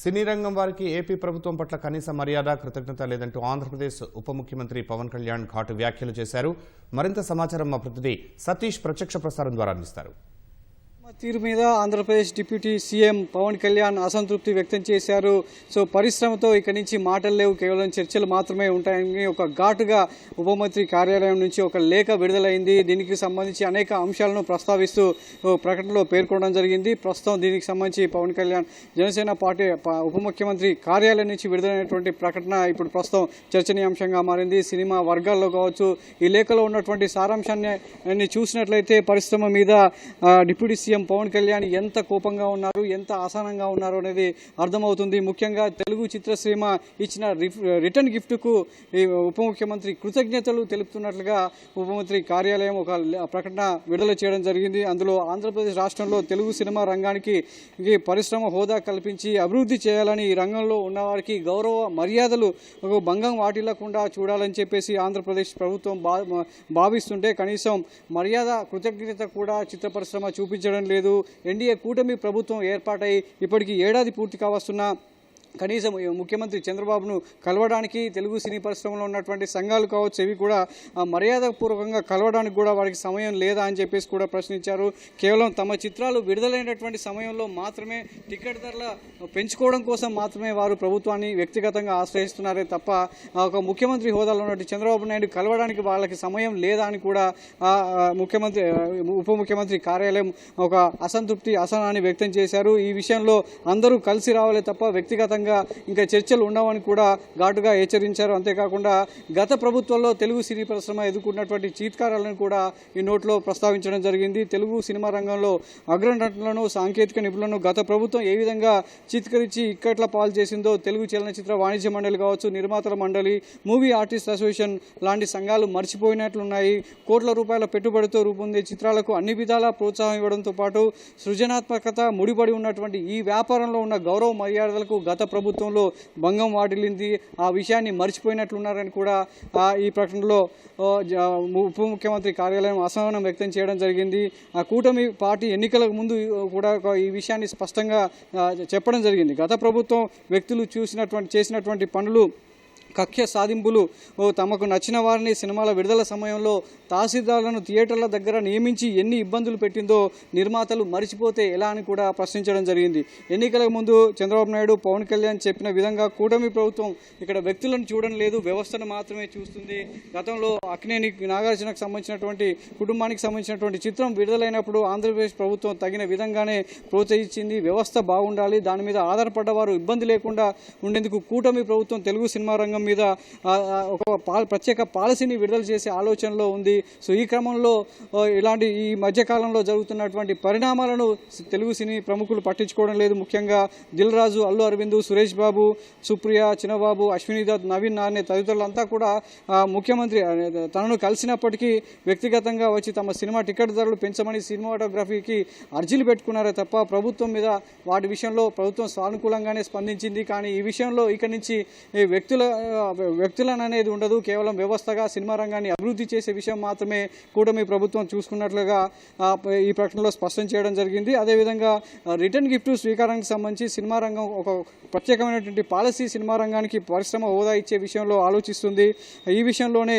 సినీ రంగం వారికి ఏపీ ప్రభుత్వం పట్ల కనీస మర్యాద కృతజ్ఞత లేదంటూ ఆంధ్రప్రదేశ్ ఉప ముఖ్యమంత్రి పవన్ కళ్యాణ్ ఘాటు వ్యాఖ్యలు చేశారు. మరింత సమాచారం మా ప్రతినిధి సతీష్ ప్రత్యక్ష ప్రసారం ద్వారా అందిస్తారు. తీరు మీద ఆంధ్రప్రదేశ్ డిప్యూటీ సీఎం పవన్ కళ్యాణ్ అసంతృప్తి వ్యక్తం చేశారు. సో పరిశ్రమతో ఇక్కడి నుంచి మాటలు లేవు, కేవలం చర్చలు మాత్రమే ఉంటాయని ఒక ఘాటుగా ఉప మంత్రి కార్యాలయం నుంచి ఒక లేఖ విడుదలైంది. దీనికి సంబంధించి అనేక అంశాలను ప్రస్తావిస్తూ ప్రకటనలో పేర్కొనడం జరిగింది. ప్రస్తుతం దీనికి సంబంధించి పవన్ కళ్యాణ్ జనసేన పార్టీ ఉప ముఖ్యమంత్రి కార్యాలయం నుంచి విడుదలైనటువంటి ప్రకటన ఇప్పుడు ప్రస్తుతం చర్చనీయాంశంగా మారింది. సినిమా వర్గాల్లో కావచ్చు, ఈ లేఖలో ఉన్నటువంటి సారాంశాన్ని చూసినట్లయితే పరిశ్రమ మీద డిప్యూటీ సీఎం పవన్ కళ్యాణ్ ఎంత కోపంగా ఉన్నారు, ఎంత అసహనంగా ఉన్నారు అనేది అర్థమవుతుంది. ముఖ్యంగా తెలుగు చిత్రసీమ ఇచ్చిన రిటర్న్ గిఫ్ట్కు ఉప ముఖ్యమంత్రి కృతజ్ఞతలు తెలుపుతున్నట్లుగా ఉప మంత్రి కార్యాలయం ఒక ప్రకటన విడుదల చేయడం జరిగింది. అందులో ఆంధ్రప్రదేశ్ రాష్ట్రంలో తెలుగు సినిమా రంగానికి పరిశ్రమ హోదా కల్పించి అభివృద్ధి చేయాలని, ఈ రంగంలో ఉన్నవారికి గౌరవ మర్యాదలు భంగం వాటిల్లకుండా చూడాలని చెప్పేసి ఆంధ్రప్రదేశ్ ప్రభుత్వం భావిస్తుంటే కనీసం మర్యాద కృతజ్ఞత కూడా చిత్ర పరిశ్రమ చూపించడం లేదు. ఎన్డీఏ కూటమి ప్రభుత్వం ఏర్పాటై ఇప్పటికీ ఏడాది పూర్తి కావస్తున్నా కనీసం ముఖ్యమంత్రి చంద్రబాబును కలవడానికి తెలుగు సినీ పరిశ్రమలో ఉన్నటువంటి సంఘాలు కావచ్చు, ఇవి కూడా మర్యాదపూర్వకంగా కలవడానికి కూడా వారికి సమయం లేదా అని చెప్పేసి కూడా ప్రశ్నించారు. కేవలం తమ చిత్రాలు విడుదలైనటువంటి సమయంలో మాత్రమే టికెట్ ధరల పెంచుకోవడం కోసం మాత్రమే వారు ప్రభుత్వాన్ని వ్యక్తిగతంగా ఆశ్రయిస్తున్నారే తప్ప ఒక ముఖ్యమంత్రి హోదాలో ఉన్నటువంటి చంద్రబాబు నాయుడు కలవడానికి వాళ్ళకి సమయం లేదా అని కూడా ఉప ముఖ్యమంత్రి కార్యాలయం ఒక అసహనాన్ని వ్యక్తం చేశారు. ఈ విషయంలో అందరూ కలిసి రావాలే తప్ప వ్యక్తిగతంగా ఇంకా చర్చలు ఉండవని కూడా ఘాటుగా హెచ్చరించారు. అంతేకాకుండా గత ప్రభుత్వంలో తెలుగు సినీ పరిశ్రమ ఎదుర్కొన్నటువంటి చీత్కారాలను కూడా ఈ నోట్లో ప్రస్తావించడం జరిగింది. తెలుగు సినిమా రంగంలో అగ్రనటులను, సాంకేతిక నిపుణులను గత ప్రభుత్వం ఏ విధంగా చీత్కరించి ఇక్కట్ల పాలు చేసిందో తెలుగు చలనచిత్ర వాణిజ్య మండలి కావచ్చు, నిర్మాతల మండలి, మూవీ ఆర్టిస్ట్ అసోసియేషన్ లాంటి సంఘాలు మర్చిపోయినట్లున్నాయి. కోట్ల రూపాయల పెట్టుబడితో రూపొందే చిత్రాలకు అన్ని విధాలా ప్రోత్సాహం ఇవ్వడంతో పాటు సృజనాత్మకత ముడిపడి ఉన్నటువంటి ఈ వ్యాపారంలో ఉన్న గౌరవ మర్యాదలకు గత ప్రభుత్వంలో భంగం వాటిల్లింది. ఆ విషయాన్ని మర్చిపోయినట్లున్నారని కూడా ఈ ప్రకటనలో ఉప ముఖ్యమంత్రి కార్యాలయం అసహనం వ్యక్తం చేయడం జరిగింది. ఆ కూటమి పార్టీ ఎన్నికలకు ముందు కూడా ఈ విషయాన్ని స్పష్టంగా చెప్పడం జరిగింది. గత ప్రభుత్వం వ్యక్తులు చేసినటువంటి పనులు, కక్ష సాధింపులు, తమకు నచ్చిన వారిని సినిమాల విడుదల సమయంలో తహసీల్దార్లను థియేటర్ల దగ్గర నియమించి ఎన్ని ఇబ్బందులు పెట్టిందో నిర్మాతలు మరిచిపోతే ఎలా అని కూడా ప్రశ్నించడం జరిగింది. ఎన్నికలకు ముందు చంద్రబాబు నాయుడు, పవన్ కళ్యాణ్ చెప్పిన విధంగా కూటమి ప్రభుత్వం ఇక్కడ వ్యక్తులను చూడడం లేదు, వ్యవస్థను మాత్రమే చూస్తుంది. గతంలో అక్కినేని నాగార్జునకు సంబంధించినటువంటి కుటుంబానికి సంబంధించినటువంటి చిత్రం విడుదలైనప్పుడు ఆంధ్రప్రదేశ్ ప్రభుత్వం తగిన విధంగానే ప్రోత్సహించింది. వ్యవస్థ బాగుండాలి, దాని మీద ఆధారపడ్డవారు ఇబ్బంది లేకుండా ఉండేందుకు కూటమి ప్రభుత్వం తెలుగు సినిమా రంగం మీద ఒక ప్రత్యేక పాలసీని విడుదల చేసే ఆలోచనలో ఉంది. సో ఈ క్రమంలో ఇలాంటి ఈ మధ్యకాలంలో జరుగుతున్నటువంటి పరిణామాలను తెలుగు సినీ ప్రముఖులు పట్టించుకోవడం లేదు. ముఖ్యంగా దిల్ రాజు, అల్లు అరవింద్, సురేష్ బాబు, సుప్రియ, చిన్నబాబు, అశ్విని దత్, నవీన్ నార్నే తదితరులంతా కూడా ముఖ్యమంత్రి తనను కలిసినప్పటికీ వ్యక్తిగతంగా వచ్చి తమ సినిమా టికెట్ ధరలు పెంచమని సినిమాటోగ్రఫీకి అర్జీలు పెట్టుకున్నారే తప్ప ప్రభుత్వం మీద వాటి విషయంలో ప్రభుత్వం సానుకూలంగానే స్పందించింది. కానీ ఈ విషయంలో ఇక నుంచి వ్యక్తులను అనేది ఉండదు, కేవలం వ్యవస్థగా సినిమా రంగాన్ని అభివృద్ధి చేసే విషయం మాత్రమే కూటమి ప్రభుత్వం చూసుకున్నట్లుగా ఈ ప్రకటనలో స్పష్టం చేయడం జరిగింది. అదేవిధంగా రిటర్న్ గిఫ్ట్ స్వీకారానికి సంబంధించి సినిమా రంగం ఒక ప్రత్యేకమైనటువంటి పాలసీ సినిమా రంగానికి పరిశ్రమ హోదా ఇచ్చే విషయంలో ఆలోచిస్తుంది. ఈ విషయంలోనే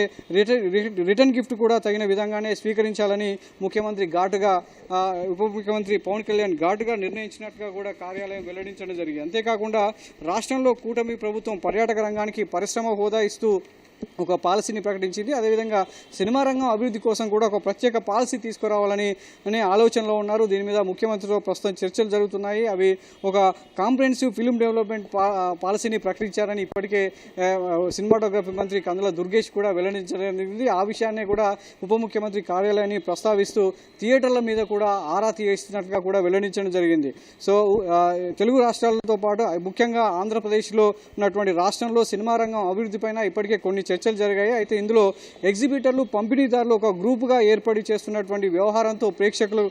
రిటర్న్ గిఫ్ట్ కూడా తగిన విధంగానే స్వీకరించాలని ముఖ్యమంత్రి ఘాటుగా ఉప ముఖ్యమంత్రి పవన్ కళ్యాణ్ ఘాటుగా నిర్ణయించినట్టుగా కూడా కార్యాలయం వెల్లడించడం జరిగింది. అంతేకాకుండా రాష్ట్రంలో కూటమి ప్రభుత్వం పర్యాటక రంగానికి పరిశ్రమ హోదా ఇస్తూ ఒక పాలసీని ప్రకటించింది. అదేవిధంగా సినిమా రంగం అభివృద్ధి కోసం కూడా ఒక ప్రత్యేక పాలసీ తీసుకురావాలని ఆలోచనలో ఉన్నారు. దీని మీద ముఖ్యమంత్రితో ప్రస్తుతం చర్చలు జరుగుతున్నాయి. అవి ఒక కాంప్రహెన్సివ్ ఫిల్మ్ డెవలప్మెంట్ పాలసీని ప్రకటించారని ఇప్పటికే సినిమాటోగ్రఫీ మంత్రి కందుల దుర్గేష్ కూడా వెల్లడించడం జరిగింది. ఆ విషయాన్ని కూడా ఉప ముఖ్యమంత్రి కార్యాలయాన్ని ప్రస్తావిస్తూ థియేటర్ల మీద కూడా ఆరా తీస్తున్నట్టుగా కూడా వెల్లడించడం జరిగింది. సో తెలుగు రాష్ట్రాలతో పాటు ముఖ్యంగా ఆంధ్రప్రదేశ్లో ఉన్నటువంటి రాష్ట్రంలో సినిమా రంగం అభివృద్ధిపైన ఇప్పటికే కొన్ని చర్చలు జరిగాయి. అయితే ఇందులో ఎగ్జిబిటర్లు, పంపిణీదారులు ఒక గ్రూపుగా ఏర్పడి చేస్తున్నటువంటి వ్యవహారంతో ప్రేక్షకులు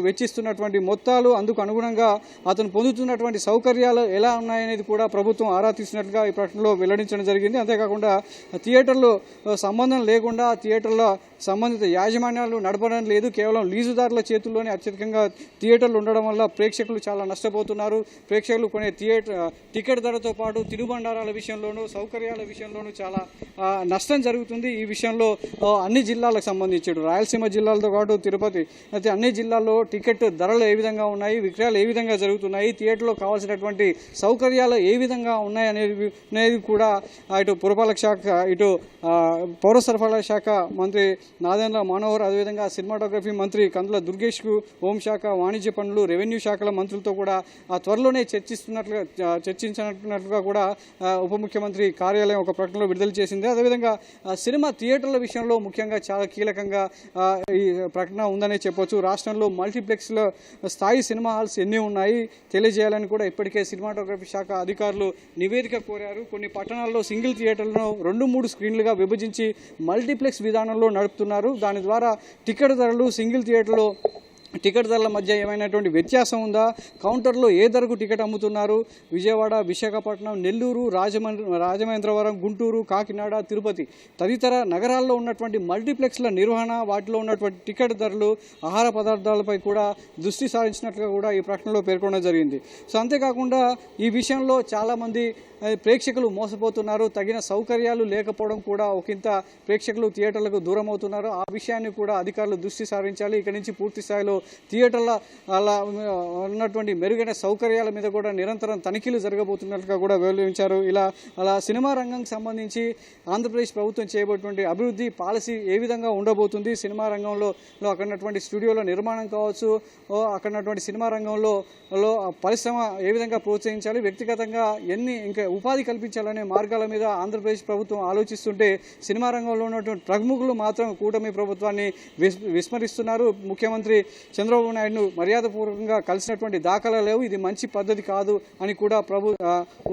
వెచ్చిస్తున్నటువంటి మొత్తాలు, అందుకు అనుగుణంగా అతను పొందుతున్నటువంటి సౌకర్యాలు ఎలా ఉన్నాయనేది కూడా ప్రభుత్వం ఆరా తీసినట్లుగా ఈ ప్రకటనలో వెల్లడించడం జరిగింది. అంతేకాకుండా థియేటర్లో సంబంధం లేకుండా థియేటర్ల సంబంధిత యాజమాన్యాలు నడపడం లేదు. కేవలం లీజుదారుల చేతుల్లోనే అత్యధికంగా థియేటర్లు ఉండడం వల్ల ప్రేక్షకులు చాలా నష్టపోతున్నారు. ప్రేక్షకులు కొనే టికెట్ ధరతో పాటు తినుబండారాల విషయంలోనూ సౌకర్యాల విషయంలోనూ చాలా నష్టం జరుగుతుంది. ఈ విషయంలో అన్ని జిల్లాలకు సంబంధించి రాయలసీమ జిల్లాలతో పాటు తిరుపతి అయితే అన్ని జిల్లాల్లో టికెట్ ధరలు ఏ విధంగా ఉన్నాయి, విక్రయాలు ఏ విధంగా జరుగుతున్నాయి, థియేటర్లో కావాల్సినటువంటి సౌకర్యాలు ఏ విధంగా ఉన్నాయి అనేది కూడా ఇటు పురపాలక శాఖ, ఇటు పౌర సరఫరాల శాఖ మంత్రి నాదెండ్ల మనోహర్, అదేవిధంగా సినిమాటోగ్రఫీ మంత్రి కందుల దుర్గేష్కు, హోంశాఖ, వాణిజ్య పనులు, రెవెన్యూ శాఖల మంత్రులతో కూడా త్వరలోనే చర్చించినట్లుగా కూడా ఉప ముఖ్యమంత్రి కార్యాలయం ఒక ప్రకటనలో విడుదల చేసింది. అదేవిధంగా సినిమా థియేటర్ల విషయంలో ముఖ్యంగా చాలా కీలకంగా ఈ ప్రకటన ఉందనే చెప్పొచ్చు. రాష్ట్రంలో మల్టీప్లెక్స్ల స్థాయి సినిమా హాల్స్ ఎన్ని ఉన్నాయి తెలియజేయాలని కూడా ఇప్పటికే సినిమాటోగ్రఫీ శాఖ అధికారులు నివేదిక కోరారు. కొన్ని పట్టణాల్లో సింగిల్ థియేటర్లను 2-3 స్క్రీన్లుగా విభజించి మల్టీప్లెక్స్ విధానంలో నడుపుతున్నారు. దాని ద్వారా టికెట్ ధరలు సింగిల్ థియేటర్లో టికెట్ ధరల మధ్య ఏమైనటువంటి వ్యత్యాసం ఉందా, కౌంటర్లో ఏ ధరకు టికెట్ అమ్ముతున్నారు, విజయవాడ, విశాఖపట్నం, నెల్లూరు, రాజమహేంద్రవరం, గుంటూరు, కాకినాడ, తిరుపతి తదితర నగరాల్లో ఉన్నటువంటి మల్టీప్లెక్స్ల నిర్వహణ, వాటిలో ఉన్నటువంటి టికెట్ ధరలు, ఆహార పదార్థాలపై కూడా దృష్టి సారించినట్లుగా కూడా ఈ ప్రకటనలో పేర్కొనడం జరిగింది. సో అంతేకాకుండా ఈ విషయంలో చాలామంది ప్రేక్షకులు మోసపోతున్నారు. తగిన సౌకర్యాలు లేకపోవడం కూడా ఒకంత ప్రేక్షకులు థియేటర్లకు దూరం అవుతున్నారు. ఆ విషయాన్ని కూడా అధికారులు దృష్టి సారించాలి. ఇక్కడి నుంచి పూర్తి స్థాయిలో థియేటర్ల అలా ఉన్నటువంటి మెరుగైన సౌకర్యాల మీద కూడా నిరంతరం తనిఖీలు జరగబోతున్నట్లుగా కూడా వివరించారు. అలా సినిమా రంగంకి సంబంధించి ఆంధ్రప్రదేశ్ ప్రభుత్వం చేయబోయేటువంటి అభివృద్ధి పాలసీ ఏ విధంగా ఉండబోతుంది, సినిమా రంగంలో అక్కడటువంటి స్టూడియోల నిర్మాణం కావచ్చు, అక్కడటువంటి సినిమా రంగంలో పరిశ్రమ ఏ విధంగా ప్రోత్సహించాలి, వ్యక్తిగతంగా ఇంకా ఉపాధి కల్పించాలనే మార్గాల మీద ఆంధ్రప్రదేశ్ ప్రభుత్వం ఆలోచిస్తుంటే సినిమా రంగంలో ఉన్నటువంటి ప్రముఖులు మాత్రం కూటమి ప్రభుత్వాన్ని విస్మరిస్తున్నారు. ముఖ్యమంత్రి చంద్రబాబు నాయుడును మర్యాదపూర్వకంగా కలిసినటువంటి దాఖలాలు లేవు. ఇది మంచి పద్ధతి కాదు అని కూడా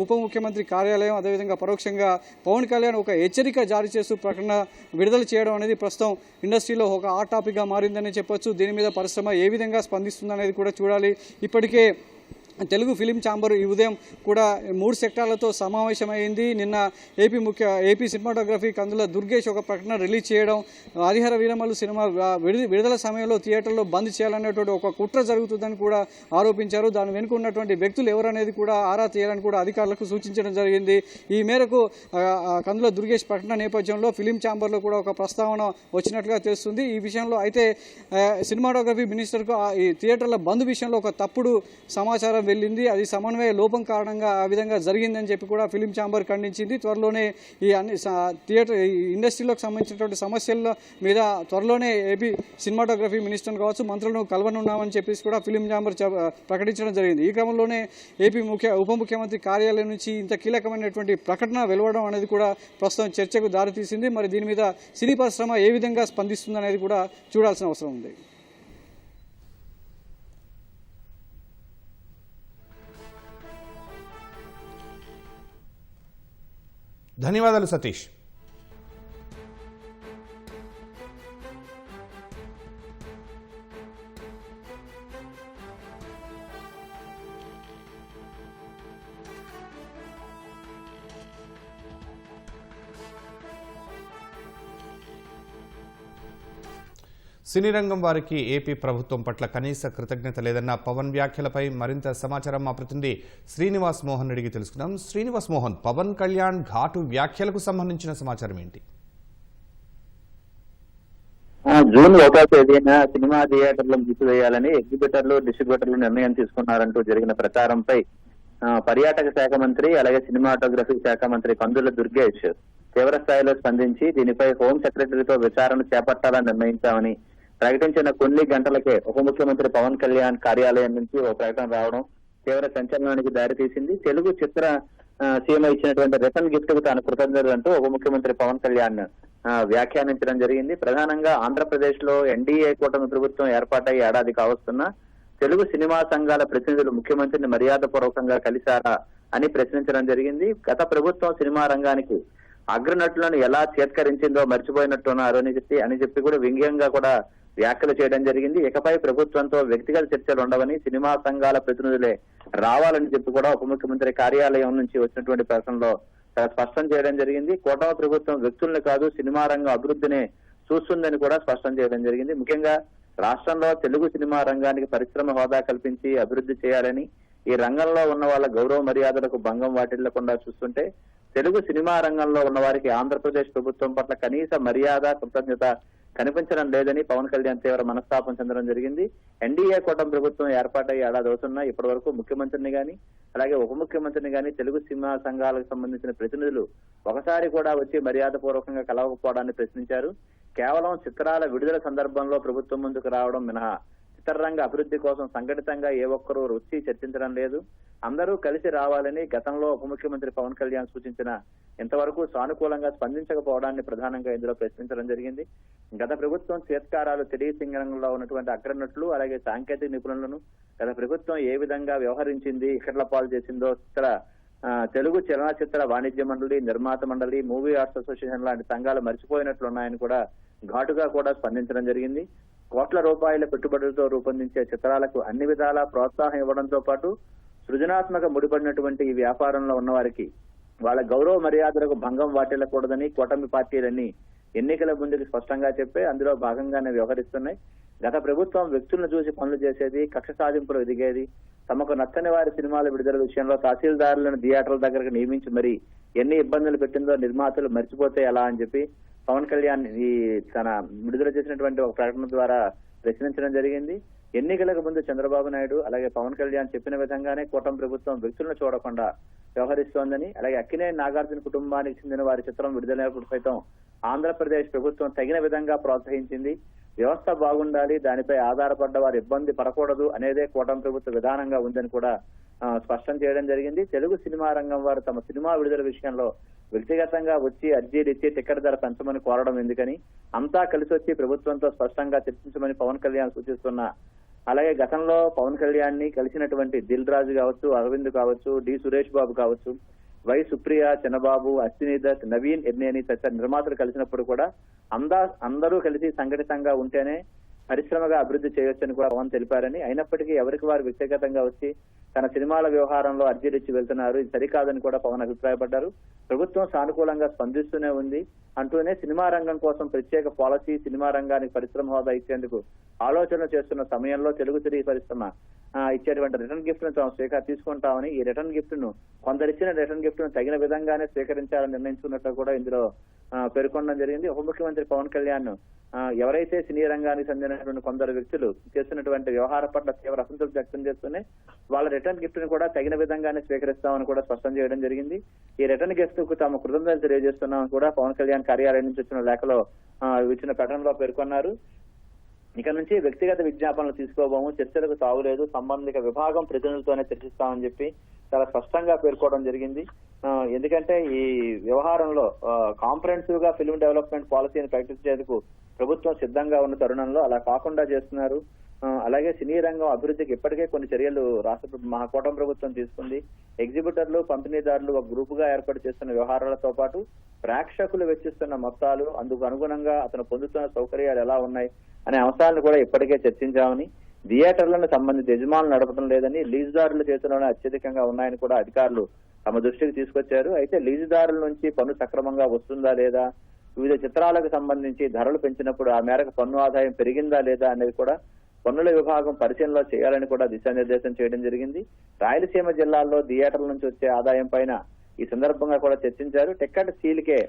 ఉప ముఖ్యమంత్రి కార్యాలయం, అదేవిధంగా పరోక్షంగా పవన్ కళ్యాణ్ ఒక హెచ్చరిక జారీ చేస్తూ ప్రకటన విడుదల చేయడం అనేది ప్రస్తుతం ఇండస్ట్రీలో ఒక హాట్ టాపిక్గా మారిందని చెప్పొచ్చు. దీని మీద పరిశ్రమ ఏ విధంగా స్పందిస్తుందనేది కూడా చూడాలి. ఇప్పటికే తెలుగు ఫిలిం ఛాంబర్ ఈ ఉదయం కూడా 3 సెక్టార్లతో సమావేశమైంది. నిన్న ఏపీ సినిమాటోగ్రఫీ కందుల దుర్గేష్ ఒక ప్రకటన రిలీజ్ చేయడం, హరిహర వీరమల్లు సినిమా విడుదల సమయంలో థియేటర్లో బంద్ చేయాలనేటువంటి ఒక కుట్ర జరుగుతుందని కూడా ఆరోపించారు. దాని వెనుక ఉన్నటువంటి వ్యక్తులు ఎవరనేది కూడా ఆరా తీయాలని కూడా అధికారులకు సూచించడం జరిగింది. ఈ మేరకు కందుల దుర్గేష్ ప్రకటన నేపథ్యంలో ఫిలిం ఛాంబర్లో కూడా ఒక ప్రస్తావన వచ్చినట్లుగా తెలుస్తుంది. ఈ విషయంలో అయితే సినిమాటోగ్రఫీ మినిస్టర్కు ఈ థియేటర్ల బంద్ విషయంలో ఒక తప్పుడు సమాచారం వెళ్ళింది. అది సమన్వయ లోపం కారణంగా ఆ విధంగా జరిగిందని చెప్పి కూడా ఫిలిం ఛాంబర్ ఖండించింది. త్వరలోనే ఈ అన్ని థియేటర్ ఇండస్ట్రీలోకి సంబంధించినటువంటి సమస్యల మీద త్వరలోనే ఏపీ సినిమాటోగ్రఫీ మినిస్టర్ కావచ్చు మంత్రులను కలవనున్నామని చెప్పేసి కూడా ఫిలిం ఛాంబర్ ప్రకటించడం జరిగింది. ఈ క్రమంలోనే ఏపీ ఉప ముఖ్యమంత్రి కార్యాలయం నుంచి ఇంత కీలకమైనటువంటి ప్రకటన వెలువడడం అనేది కూడా ప్రస్తుతం చర్చకు దారితీసింది. మరి దీని మీద సినీ పరిశ్రమ ఏ విధంగా స్పందిస్తుంది అనేది కూడా చూడాల్సిన అవసరం ఉంది. ధన్యవాదాలు సతీష్. సినీ రంగం వారికి ఏపీ ప్రభుత్వం పట్ల కనీస కృతజ్ఞత లేదన్న పవన్ వ్యాఖ్యలపై మరింత సమాచారం మా ప్రతినిధి శ్రీనివాస్ మోహన్ అడిగి తెలుసుకుందాం. శ్రీనివాస్ మోహన్, పవన్ కళ్యాణ్ ఘాటు వ్యాఖ్యలకు సంబంధించిన సమాచారం ఏంటి? జూన్ 1వ తేదీన సినిమా థియేటర్లు మూసివేయాలని ఎగ్జిబిటర్లు, డిస్ట్రిబ్యూటర్లు నిర్ణయం తీసుకున్నారంటూ జరిగిన ప్రచారంపై పర్యాటక శాఖ మంత్రి అలాగే సినిమాటోగ్రఫీ శాఖ మంత్రి కందుల దుర్గేష్ తీవ్ర స్థాయిలో స్పందించి దీనిపై హోం సెక్రటరీతో విచారణ చేపట్టాలని నిర్ణయించామని ప్రకటించిన కొన్ని గంటలకే ఉప ముఖ్యమంత్రి పవన్ కళ్యాణ్ కార్యాలయం నుంచి ఒక ప్రకటన రావడం తీవ్ర సంచలనానికి దారితీసింది. తెలుగు చిత్ర సీఎం ఇచ్చినటువంటి రిటర్న్ గిఫ్ట్ కు తాను కృతజ్ఞతలు అంటూ ఉప ముఖ్యమంత్రి పవన్ కళ్యాణ్ వ్యాఖ్యానించడం జరిగింది. ప్రధానంగా ఆంధ్రప్రదేశ్ లో ఎన్డీఏ కూటమి ప్రభుత్వం ఏర్పాటై ఏడాది కావస్తున్నా తెలుగు సినిమా సంఘాల ప్రతినిధులు ముఖ్యమంత్రిని మర్యాదపూర్వకంగా కలిశారా అని ప్రశ్నించడం జరిగింది. గత ప్రభుత్వం సినిమా రంగానికి అగ్రనటులను ఎలా చేత్కరించిందో మర్చిపోయినట్టున్నారు అని చెప్పి కూడా వ్యంగ్యంగా కూడా వ్యాఖ్యలు చేయడం జరిగింది. ఇకపై ప్రభుత్వంతో వ్యక్తిగత చర్చలు ఉండవని, సినిమా సంఘాల ప్రతినిధులే రావాలని చెప్పి కూడా ఉప ముఖ్యమంత్రి కార్యాలయం నుంచి వచ్చినటువంటి ప్రశ్నలో స్పష్టం చేయడం జరిగింది. కూటమి ప్రభుత్వం వ్యక్తుల్ని కాదు సినిమా రంగం అభివృద్ధిని చూస్తుందని కూడా స్పష్టం చేయడం జరిగింది. ముఖ్యంగా రాష్ట్రంలో తెలుగు సినిమా రంగానికి పరిశ్రమ హోదా కల్పించి అభివృద్ధి చేయాలని, ఈ రంగంలో ఉన్న వాళ్ళ గౌరవ మర్యాదలకు భంగం వాటిల్లకుండా చూస్తుంటే తెలుగు సినిమా రంగంలో ఉన్న వారికి ఆంధ్రప్రదేశ్ ప్రభుత్వం పట్ల కనీస మర్యాద, కృతజ్ఞత కనిపించడం లేదని పవన్ కళ్యాణ్ తీవ్ర మనస్తాపం చెందడం జరిగింది. ఎన్డీఏ కూటమి ప్రభుత్వం ఏర్పాటై ఏడాది అవుతున్నా ఇప్పటి వరకు ముఖ్యమంత్రిని గాని అలాగే ఉప ముఖ్యమంత్రిని గాని తెలుగు సినిమా సంఘాలకు సంబంధించిన ప్రతినిధులు ఒకసారి కూడా వచ్చి మర్యాదపూర్వకంగా కలవకపోవడాన్ని ప్రశ్నించారు. కేవలం చిత్రాల విడుదల సందర్భంలో ప్రభుత్వం ముందుకు రావడం మినహా చిత్రరంగ అభివృద్ధి కోసం సంఘటితంగా ఏ ఒక్కరూ వచ్చి చర్చించడం లేదు. అందరూ కలిసి రావాలని గతంలో ఉప ముఖ్యమంత్రి పవన్ కళ్యాణ్ సూచించిన ఇంతవరకు సానుకూలంగా స్పందించకపోవడాన్ని ప్రధానంగా ఇందులో ప్రశ్నించడం జరిగింది. గత ప్రభుత్వం చేత్కారాలు రంగంలో ఉన్నటువంటి అగ్రనటులు అలాగే సాంకేతిక నిపుణులను గత ప్రభుత్వం ఏ విధంగా వ్యవహరించింది, ఇక్కట్ల పాలు చేసిందో తెలుగు చలనచిత్ర వాణిజ్య మండలి, నిర్మాత మండలి, మూవీ ఆర్ట్స్ అసోసియేషన్ లాంటి సంఘాలు మర్చిపోయినట్లున్నాయని కూడా ఘాటుగా కూడా స్పందించడం జరిగింది. కోట్ల రూపాయల పెట్టుబడులతో రూపొందించే చిత్రాలకు అన్ని విధాలా ప్రోత్సాహం ఇవ్వడంతో పాటు సృజనాత్మక ముడిపడినటువంటి ఈ వ్యాపారంలో ఉన్న వారికి వాళ్ళ గౌరవ మర్యాదలకు భంగం వాటిల్లకూడదని కూటమి పార్టీలన్నీ ఎన్నికల ముందుకు స్పష్టంగా చెప్పే అందులో భాగంగానే వ్యవహరిస్తున్నాయి. గత ప్రభుత్వం వ్యక్తులను చూసి పనులు చేసేది, కక్ష సాధింపులు ఎదిగేది, తమకు నచ్చని వారి సినిమాల విడుదల విషయంలో తహసీల్దారులను థియేటర్ల దగ్గరకు నియమించి మరి ఎన్ని ఇబ్బందులు పెట్టిందో నిర్మాతలు మర్చిపోతే ఎలా అని చెప్పి పవన్ కళ్యాణ్ ఈ తన విడుదల చేసినటువంటి ఒక ప్రకటన ద్వారా ప్రశ్నించడం జరిగింది. ఎన్నికలకు ముందు చంద్రబాబు నాయుడు అలాగే పవన్ కళ్యాణ్ చెప్పిన విధంగానే కూటమి ప్రభుత్వం వ్యక్తులను చూడకుండా వ్యవహరిస్తోందని, అలాగే అక్కినేని నాగార్జున కుటుంబానికి చెందిన వారి చిత్రం విడుదలైనప్పుడు సైతం ఆంధ్రప్రదేశ్ ప్రభుత్వం తగిన విధంగా ప్రోత్సహించింది. వ్యవస్థ బాగుండాలి, దానిపై ఆధారపడ్డ వారు ఇబ్బంది పడకూడదు అనేదే కూటమి ప్రభుత్వ విధానంగా ఉందని కూడా స్పష్టం చేయడం జరిగింది. తెలుగు సినిమా రంగం వారు తమ సినిమా విడుదల విషయంలో వ్యక్తిగతంగా వచ్చి అర్జీలు ఇచ్చి టికెట్ ధర పెంచమని కోరడం ఎందుకని, అంతా కలిసి వచ్చి ప్రభుత్వంతో స్పష్టంగా చర్చించమని పవన్ కళ్యాణ్ సూచిస్తున్నా, అలాగే గతంలో పవన్ కళ్యాణ్ ని కలిసినటువంటి దిల్ రాజు కావచ్చు, అరవింద్ కావచ్చు, డి సురేష్ బాబు కావచ్చు, వై సుప్రియ, చంద్రబాబు, అశ్విని దత్, నవీన్ ఎర్నేని తదితర నిర్మాతలు కలిసినప్పుడు కూడా అందరూ కలిసి సంఘటితంగా ఉంటేనే పరిశ్రమగా అభివృద్ధి చేయొచ్చని కూడా పవన్ తెలిపారని, అయినప్పటికీ ఎవరికి వారు వ్యక్తిగతంగా వచ్చి తన సినిమాల వ్యవహారంలో అర్జీలు ఇచ్చి వెళ్తున్నారు, ఇది సరికాదని కూడా పవన్ అభిప్రాయపడ్డారు. ప్రభుత్వం సానుకూలంగా స్పందిస్తూనే ఉంది అంటూనే సినిమా రంగం కోసం ప్రత్యేక పాలసీ, సినిమా రంగానికి పరిశ్రమ హోదా ఇచ్చేందుకు ఆలోచనలు చేస్తున్న సమయంలో తెలుగు సినీ పరిశ్రమ ఇచ్చేటువంటి రిటర్న్ గిఫ్ట్ ను తాము తీసుకుంటామని, ఈ రిటర్న్ గిఫ్ట్ ను కొందరిచ్చిన రిటర్న్ గిఫ్ట్ ను తగిన విధంగానే స్వీకరించాలని నిర్ణయించుకున్నట్టు కూడా ఇందులో పేర్కొనడం జరిగింది. ఉప ముఖ్యమంత్రి పవన్ కళ్యాణ్ ఎవరైతే సినీ రంగానికి చెందినటువంటి కొందరు వ్యక్తులు చేస్తున్నటువంటి వ్యవహార పట్ల తీవ్ర అసంతృప్తి వ్యక్తం చేస్తూనే వాళ్ళ రిటర్న్ గిఫ్ట్ ను కూడా తగిన విధంగానే స్వీకరిస్తామని కూడా స్పష్టం చేయడం జరిగింది. ఈ రిటర్న్ గిఫ్ట్ కు తాము కృతజ్ఞతలు తెలియజేస్తున్నామని కూడా పవన్ కళ్యాణ్ కార్యాలయం నుంచి వచ్చిన లేఖలో ఇచ్చిన ప్రకటనలో పేర్కొన్నారు. ఇక నుంచి వ్యక్తిగత విజ్ఞాపనలు తీసుకోబోము, చర్చలకు తావులేదు, సంబంధిత విభాగం ప్రతినిధులతోనే చర్చిస్తామని చెప్పి చాలా స్పష్టంగా పేర్కోవడం జరిగింది. ఎందుకంటే ఈ వ్యవహారంలో కాంప్రహెన్సివ్ గా ఫిల్మ్ డెవలప్మెంట్ పాలసీని ప్రకటించేందుకు ప్రభుత్వం సిద్ధంగా ఉన్న తరుణంలో అలా కాకుండా చేస్తున్నారు. అలాగే సినీ రంగం అభివృద్ధికి ఇప్పటికే కొన్ని చర్యలు రాష్ట్ర కూటమి ప్రభుత్వం తీసుకుంది. ఎగ్జిబిటర్లు, పంపిణీదారులు ఒక గ్రూప్ గా ఏర్పాటు చేస్తున్న వ్యవహారాలతో పాటు ప్రేక్షకులు వెచ్చిస్తున్న మొత్తాలు, అందుకు అనుగుణంగా అతను పొందుతున్న సౌకర్యాలు ఎలా ఉన్నాయి అనే అంశాలను కూడా ఇప్పటికే చర్చించామని, థియేటర్లను సంబంధిత యజమానులు నడపడం లేదని, లీజుదారుల చేతుల్లోనే అత్యధికంగా ఉన్నాయని కూడా అధికారులు తమ దృష్టికి తీసుకొచ్చారు. అయితే లీజుదారుల నుంచి పన్ను సక్రమంగా వస్తుందా లేదా, వివిధ చిత్రాలకు సంబంధించి ధరలు పెంచినప్పుడు ఆ మేరకు పన్ను ఆదాయం పెరిగిందా లేదా అనేది కూడా పన్నుల విభాగం పరిశీలనలో చేయాలని కూడా దిశానిర్దేశం చేయడం జరిగింది. రాయలసీమ జిల్లాల్లో థియేటర్ల నుంచి వచ్చే ఆదాయం పైన ఈ సందర్భంగా కూడా చర్చించారు. టికెట్ సీల్కే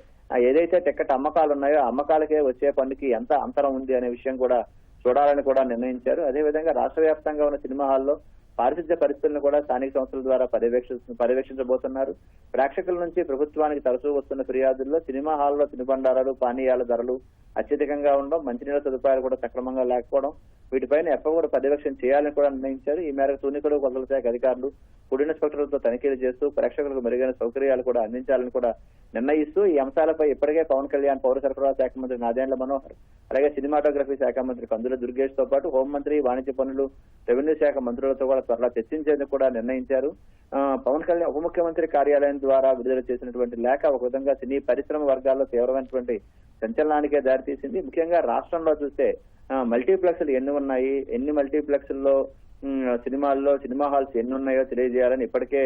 ఏదైతే టికెట్ అమ్మకాలు ఉన్నాయో అమ్మకాలకే వచ్చే పన్నుకి ఎంత అంతరం ఉంది అనే విషయం కూడా చూడాలని కూడా నిర్ణయించారు. అదేవిధంగా రాష్ట్ర వ్యాప్తంగా ఉన్న సినిమా హాల్లో పారిశుద్ధ్య పరిస్థితులను కూడా స్థానిక సంస్థల ద్వారా పర్యవేక్షించబోతున్నారు. ప్రేక్షకుల నుంచి ప్రభుత్వానికి తరచూ వస్తున్న ఫిర్యాదుల్లో సినిమా హాల్లో తినుబండారాలు, పానీయాల ధరలు అత్యధికంగా ఉండడం, మంచినీళ్ళ సదుపాయాలు కూడా సక్రమంగా లేకపోవడం, వీటిపైన ఎప్పటికూడా పర్యవేక్షణ చేయాలని కూడా నిర్ణయించారు. ఈ మేరకు తూనికలు, కొలతల శాఖ అధికారులు ఫుడ్ ఇన్స్పెక్టర్లతో తనిఖీలు చేస్తూ ప్రేక్షకులకు మెరుగైన సౌకర్యాలు కూడా అందించాలని కూడా నిర్ణయిస్తూ ఈ అంశాలపై ఇప్పటికే పవన్ కళ్యాణ్, పౌర సరఫరాల శాఖ మంత్రి నాదెండ్ల మనోహర్, అలాగే సినిమాటోగ్రఫీ శాఖ మంత్రి కందుల దుర్గేష్ తో పాటు హోంమంత్రి, వాణిజ్య పనులు, రెవెన్యూ శాఖ మంత్రులతో కూడా త్వరలో చర్చించేందుకు కూడా నిర్ణయించారు. పవన్ కళ్యాణ్ ఉప ముఖ్యమంత్రి కార్యాలయం ద్వారా విడుదల చేసినటువంటి లేఖ ఒక విధంగా సినీ పరిశ్రమ వర్గాల్లో తీవ్రమైనటువంటి సంచలనానికే దారితీసింది. ముఖ్యంగా రాష్ట్రంలో చూస్తే మల్టీప్లెక్స్లు ఎన్ని ఉన్నాయి, ఎన్ని మల్టీప్లెక్స్ల్లో సినిమాల్లో సినిమా హాల్స్ ఎన్ని ఉన్నాయో తెలియజేయాలని ఇప్పటికే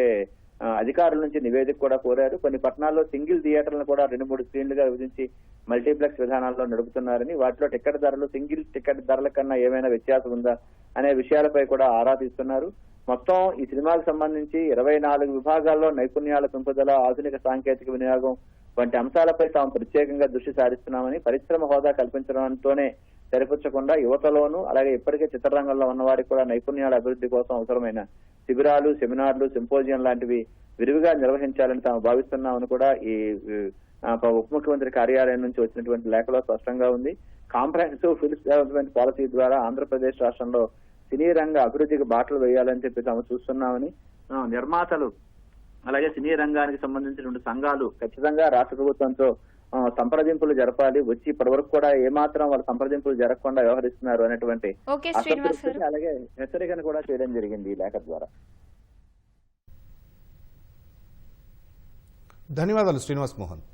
అధికారుల నుంచి నివేదిక కూడా కోరారు. కొన్ని పట్టణాల్లో సింగిల్ థియేటర్లను కూడా 2-3 స్క్రీన్లుగా విభజించి మల్టీప్లెక్స్ విధానాల్లో నడుపుతున్నారని, వాటిలో టికెట్ ధరలు సింగిల్ టికెట్ ధరల కన్నా ఏమైనా వ్యత్యాసం ఉందా అనే విషయాలపై కూడా ఆరా తీస్తున్నారు. మొత్తం ఈ సినిమాకు సంబంధించి 24 విభాగాల్లో నైపుణ్యాల పెంపుదల, ఆధునిక సాంకేతిక వినియోగం వంటి అంశాలపై తాము ప్రత్యేకంగా దృష్టి సారిస్తున్నామని, పరిశ్రమ హోదా కల్పించడంతోనే సరిపుచ్చకుండా యువతలోనూ అలాగే ఇప్పటికే చిత్రరంగంలో ఉన్నవారికి కూడా నైపుణ్యాల అభివృద్ధి కోసం అవసరమైన శిబిరాలు, సెమినార్లు, సింపోజియం లాంటివి విరివిగా నిర్వహించాలని తాము భావిస్తున్నామని కూడా ఈ ఉప ముఖ్యమంత్రి కార్యాలయం నుంచి వచ్చినటువంటి లేఖలో స్పష్టంగా ఉంది. కాంప్రహెన్సివ్ ఫిల్మ్ డెవలప్మెంట్ పాలసీ ద్వారా ఆంధ్రప్రదేశ్ రాష్ట్రంలో సినీ రంగ అభివృద్ధికి బాటలు వేయాలని చెప్పి తాము చూస్తున్నామని, నిర్మాతలు అలాగే సినీ రంగానికి సంబంధించినటువంటి సంఘాలు ఖచ్చితంగా రాష్ట్ర ప్రభుత్వంతో సంప్రదింపులు జరపాలి, వచ్చి ఇప్పటి వరకు కూడా ఏమాత్రం వాళ్ళ సంప్రదింపులు జరగకుండా వ్యవహరిస్తున్నారు అనేటువంటి అసంతృప్తిని అలాగే హెచ్చరికను కూడా చేయడం జరిగింది ఈ లేఖ ద్వారా. ధన్యవాదాలు శ్రీనివాస్ మోహన్.